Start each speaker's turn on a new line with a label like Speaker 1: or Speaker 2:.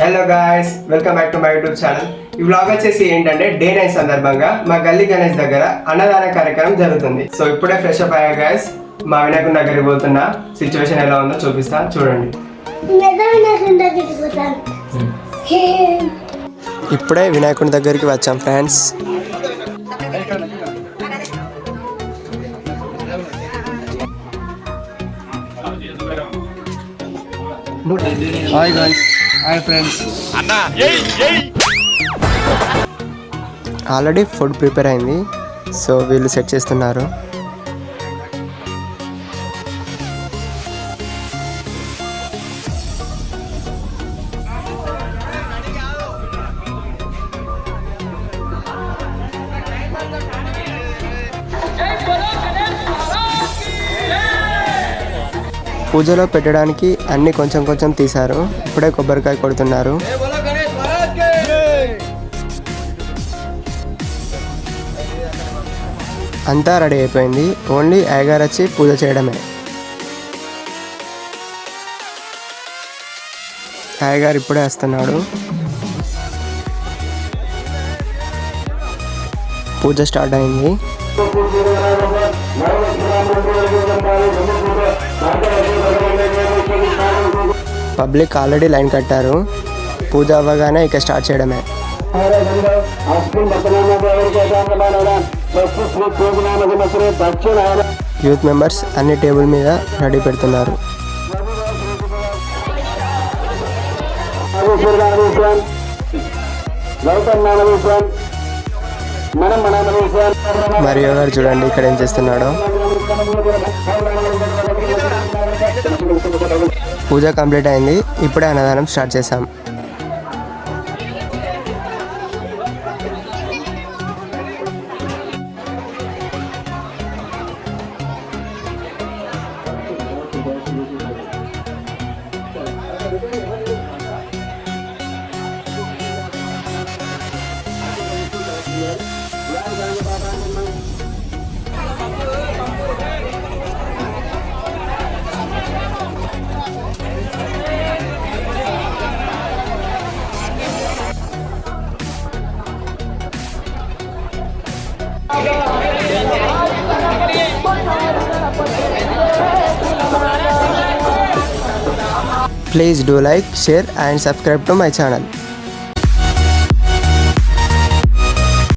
Speaker 1: Hello guys, welcome back to my YouTube channel. ఈ vlog వచ్చేసి ఏంటంటే డే 9 సందర్భంగా మా గల్లీ గణేష్ దగ్గర అన్నదాన కార్యక్రమం జరుగుతుంది. సో ఇప్పుడే ఫ్రెష్ అప్ అయ్యా గాయ్స్. మా వినాయకుని దగ్గరికి పోతున్నా. సిచ్యువేషన్ ఎలా ఉందో చూపిస్తా, చూడండి. ఇప్పుడే వినాయకుని దగ్గరికి వచ్చాం friends. Hi guys, hi friends. Already food prepare అయింది, సో వీళ్ళు సెట్ చేస్తున్నారు. పూజలో పెట్టడానికి అన్ని కొంచెం కొంచెం తీశారు. ఇప్పుడే కొబ్బరికాయ కొడుతున్నారు. అంతా రెడీ అయిపోయింది. ఓన్లీ అయ్యగారు వచ్చి పూజ చేయడమే. అయ్యగారు ఇప్పుడే వస్తున్నాడు. పూజ స్టార్ట్ అయింది. పబ్లిక్ ఆల్రెడీ లైన్ కట్టారు. పూజ అవ్వగానే ఇక స్టార్ట్ చేయడమే. యూత్ మెంబర్స్ అన్ని టేబుల్ మీద రెడీ పెడుతున్నారు. మరియు గారు చూడండి ఇక్కడ ఏం చేస్తున్నాడో. పూజ కంప్లీట్ అయింది. ఇప్పుడే అన్నదానం స్టార్ట్ చేశాం. Please do like, share and subscribe to my channel.